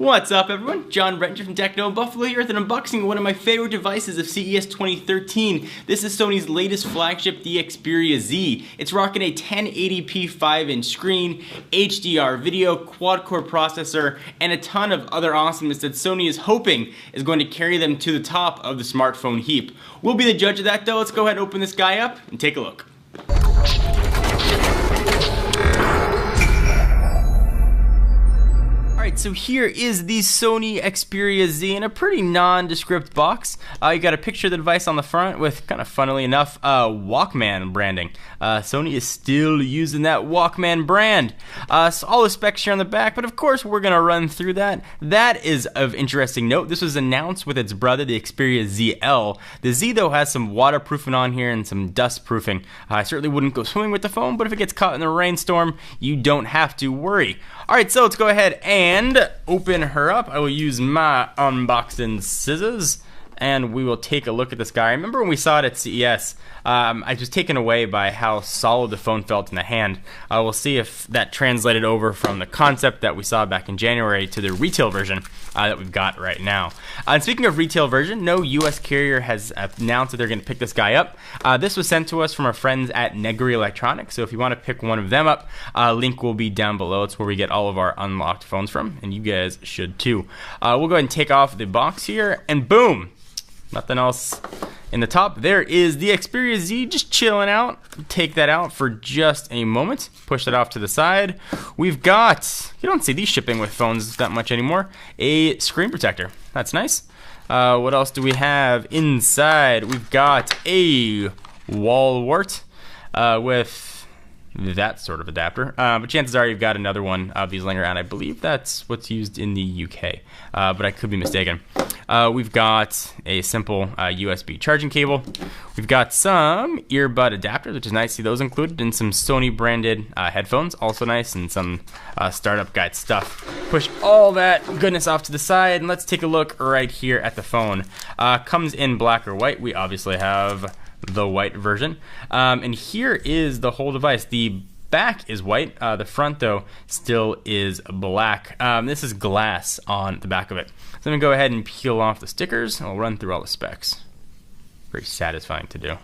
What's up, everyone? John Rettinger from Techno Buffalo here with an unboxing of one of my favorite devices of CES 2013. This is Sony's latest flagship, the Xperia Z. It's rocking a 1080p 5-inch screen, HDR video, quad-core processor, and a ton of other awesomeness that Sony is hoping is going to carry them to the top of the smartphone heap. We'll be the judge of that, though. Let's go ahead and open this guy up and take a look. Alright, so here is the Sony Xperia Z in a pretty nondescript box. You got a picture of the device on the front with, kind of funnily enough, Walkman branding. Sony is still using that Walkman brand. So all the specs here on the back, but of course we're going to run through that. That is of interesting note. This was announced with its brother, the Xperia ZL. The Z, though, has some waterproofing on here and some dust proofing. I certainly wouldn't go swimming with the phone, but if it gets caught in the rainstorm, you don't have to worry. Alright, so let's go ahead and open her up. I will use my unboxing scissors and we will take a look at this guy. I remember when we saw it at CES, I was taken away by how solid the phone felt in the hand. We'll see if that translated over from the concept that we saw back in January to the retail version that we've got right now. And speaking of retail version, no US carrier has announced that they're going to pick this guy up. This was sent to us from our friends at Negri Electronics, so if you want to pick one of them up, link will be down below. It's where we get all of our unlocked phones from, and you guys should too. We'll go ahead and take off the box here, and boom! Nothing else in the top. There is the Xperia Z just chilling out. Take that out for just a moment. Push that off to the side. We've got, you don't see these shipping with phones that much anymore, a screen protector. That's nice. What else do we have inside? We've got a wall wart with that sort of adapter, but chances are you've got another one of these laying around. I believe that's what's used in the UK, but I could be mistaken. We've got a simple USB charging cable. We've got some earbud adapters, which is nice to see those included, and some Sony branded headphones, also nice, and some startup guide stuff. Push all that goodness off to the side, and let's take a look right here at the phone. Comes in black or white. We obviously have the white version, and here is the whole device. The back is white, the front though still is black. This is glass on the back of it. So I'm gonna go ahead and peel off the stickers and I'll run through all the specs. Very satisfying to do.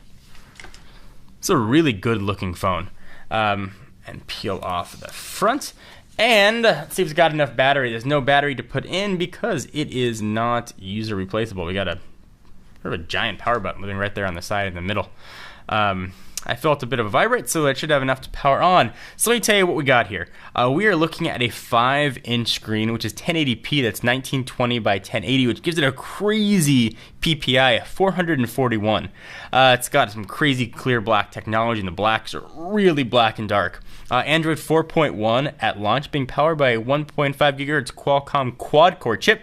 It's a really good looking phone. And peel off the front. And let's see if it's got enough battery. There's no battery to put in because it is not user replaceable. We got a sort of a giant power button living right there on the side in the middle. I felt a bit of a vibrate, so it should have enough to power on. So let me tell you what we got here. We are looking at a 5-inch screen, which is 1080p. That's 1920 by 1080, which gives it a crazy PPI of 441. It's got some crazy clear black technology, and the blacks are really black and dark. Android 4.1 at launch, being powered by a 1.5 gigahertz Qualcomm quad-core chip.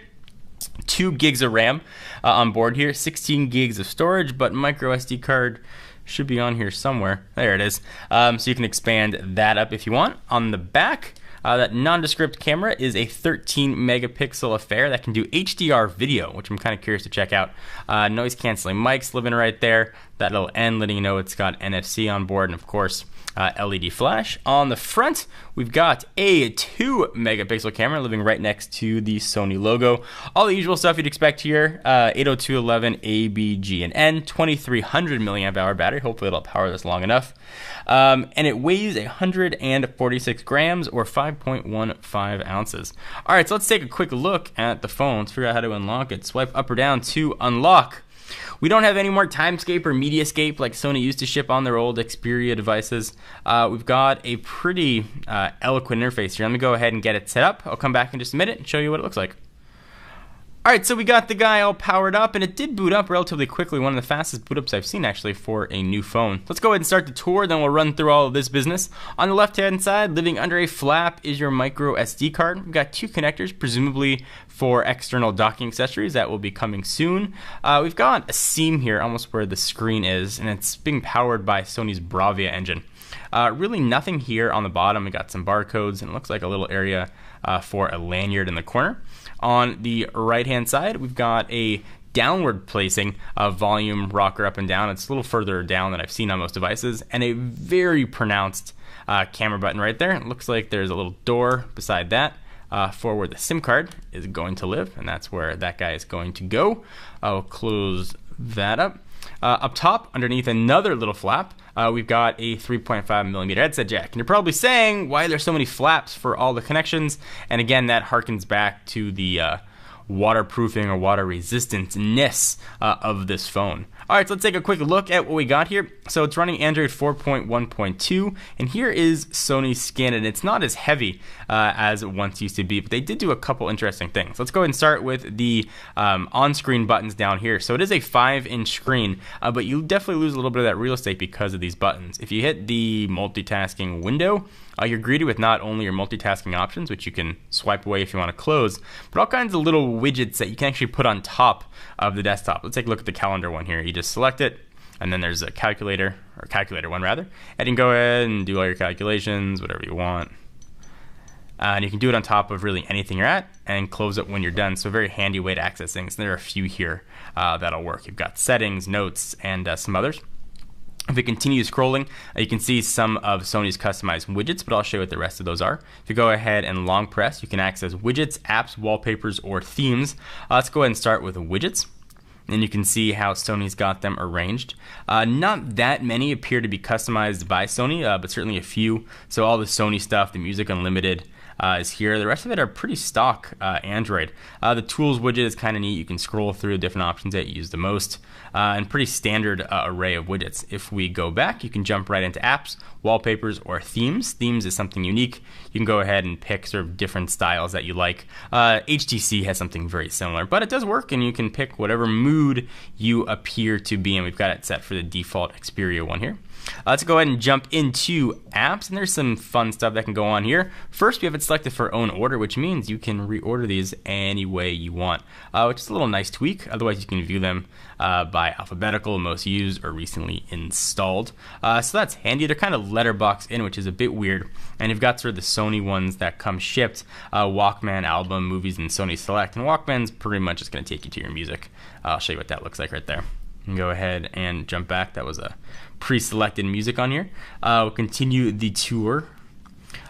2 gigs of RAM on board here, 16 gigs of storage, but micro SD card should be on here somewhere. There it is. So you can expand that up if you want. On the back, that nondescript camera is a 13 megapixel affair that can do HDR video, which I'm kind of curious to check out. Noise canceling mics living right there. That little N letting you know it's got NFC on board, and of course LED flash. On the front, we've got a 2 megapixel camera living right next to the Sony logo. All the usual stuff you'd expect here. 802.11 A, B, G, and N. 2300 milliamp hour battery. Hopefully it'll power this long enough. And it weighs 146 grams or 5.15 ounces. All right, so let's take a quick look at the phone. Let's figure out how to unlock it. Swipe up or down to unlock. We don't have any more Timescape or Mediascape like Sony used to ship on their old Xperia devices. We've got a pretty eloquent interface here. Let me go ahead and get it set up. I'll come back in just a minute and show you what it looks like. Alright, so we got the guy all powered up, and it did boot up relatively quickly. One of the fastest boot ups I've seen actually for a new phone. Let's go ahead and start the tour, then we'll run through all of this business. On the left hand side, living under a flap, is your micro SD card. We've got 2 connectors, presumably for external docking accessories. That will be coming soon. We've got a seam here almost where the screen is, and it's being powered by Sony's Bravia engine. Really nothing here on the bottom. We got some barcodes, and it looks like a little area for a lanyard in the corner. On the right hand side, we've got a downward placing volume rocker up and down. It's a little further down than I've seen on most devices, and a very pronounced camera button right there. It looks like there's a little door beside that. for where the SIM card is going to live, and that's where that guy is going to go. I'll close that up. Up top, underneath another little flap, we've got a 3.5mm headset jack. And you're probably saying, why are there so many flaps for all the connections? And again, that harkens back to the waterproofing or water resistance-ness of this phone. Alright, so let's take a quick look at what we got here. So it's running Android 4.1.2, and here is Sony's skin, and it's not as heavy as it once used to be, but they did do a couple interesting things. Let's go ahead and start with the on-screen buttons down here. So it is a 5-inch screen, but you definitely lose a little bit of that real estate because of these buttons. If you hit the multitasking window, you're greeted with not only your multitasking options, which you can swipe away if you want to close, but all kinds of little widgets that you can actually put on top of the desktop. Let's take a look at the calendar one here. You just select it, and then there's a calculator one rather, and you can go ahead and do all your calculations, whatever you want. And you can do it on top of really anything you're at, and close it when you're done. So a very handy way to access things. There are a few here that'll work. You've got settings, notes, and some others. If we continue scrolling, you can see some of Sony's customized widgets, but I'll show you what the rest of those are. If you go ahead and long press, you can access widgets, apps, wallpapers, or themes. Let's go ahead and start with widgets. And you can see how Sony's got them arranged. Not that many appear to be customized by Sony, but certainly a few. So all the Sony stuff, the Music Unlimited, is here. The rest of it are pretty stock Android. The Tools widget is kind of neat. You can scroll through the different options that you use the most, and pretty standard array of widgets. If we go back, you can jump right into apps, wallpapers, or themes. Themes is something unique. You can go ahead and pick sort of different styles that you like. HTC has something very similar, but it does work, and you can pick whatever mood you appear to be in. We've got it set for the default Xperia one here. Let's go ahead and jump into apps, and there's some fun stuff that can go on here. First, we have it selected for own order, which means you can reorder these any way you want, which is a little nice tweak. Otherwise, you can view them by alphabetical, most used, or recently installed. So that's handy. They're kind of letterbox in, which is a bit weird. And you've got sort of the Sony ones that come shipped, Walkman, album, movies, and Sony Select. And Walkman's pretty much just going to take you to your music. I'll show you what that looks like right there. And go ahead and jump back. That was a pre-selected music on here. We'll continue the tour.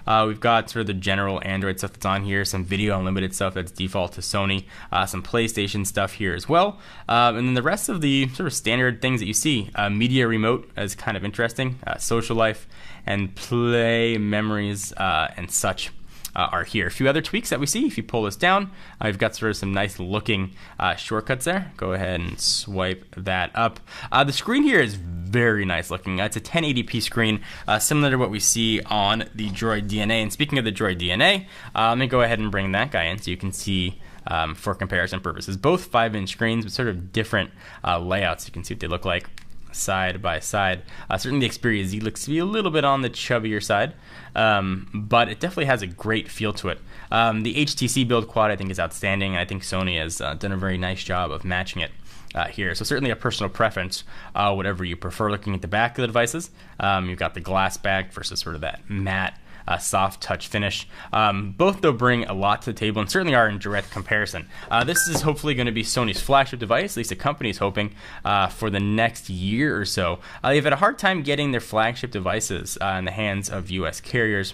We've got sort of the general Android stuff that's on here, some video unlimited stuff that's default to Sony, some PlayStation stuff here as well, and then the rest of the sort of standard things that you see. Media remote is kind of interesting, social life, and play memories and such. Are here. A few other tweaks that we see. If you pull this down, I've got sort of some nice looking shortcuts there. Go ahead and swipe that up. The screen here is very nice looking. It's a 1080p screen, similar to what we see on the Droid DNA. And speaking of the Droid DNA, let me go ahead and bring that guy in so you can see for comparison purposes. Both 5-inch screens with sort of different layouts. You can see what they look like side by side. Certainly the Xperia Z looks to be a little bit on the chubbier side, but it definitely has a great feel to it. The HTC build quad I think is outstanding, and I think Sony has done a very nice job of matching it here. So certainly a personal preference, whatever you prefer. Looking at the back of the devices, you've got the glass back versus sort of that matte soft touch finish. Both though bring a lot to the table and certainly are in direct comparison. This is hopefully going to be Sony's flagship device, at least the company is hoping, for the next year or so. They've had a hard time getting their flagship devices in the hands of US carriers.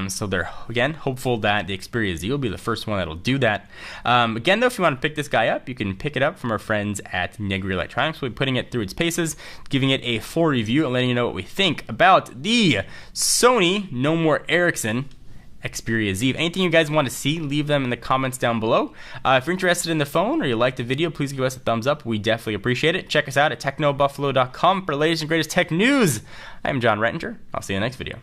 So they're, again, hopeful that the Xperia Z will be the first one that'll do that. Again, though, if you want to pick this guy up, you can pick it up from our friends at Negri Electronics. We'll be putting it through its paces, giving it a full review, and letting you know what we think about the Sony No More Ericsson Xperia Z. If anything you guys want to see, leave them in the comments down below. If you're interested in the phone or you like the video, please give us a thumbs up. We definitely appreciate it. Check us out at technobuffalo.com for the latest and greatest tech news. I'm John Rettinger. I'll see you in the next video.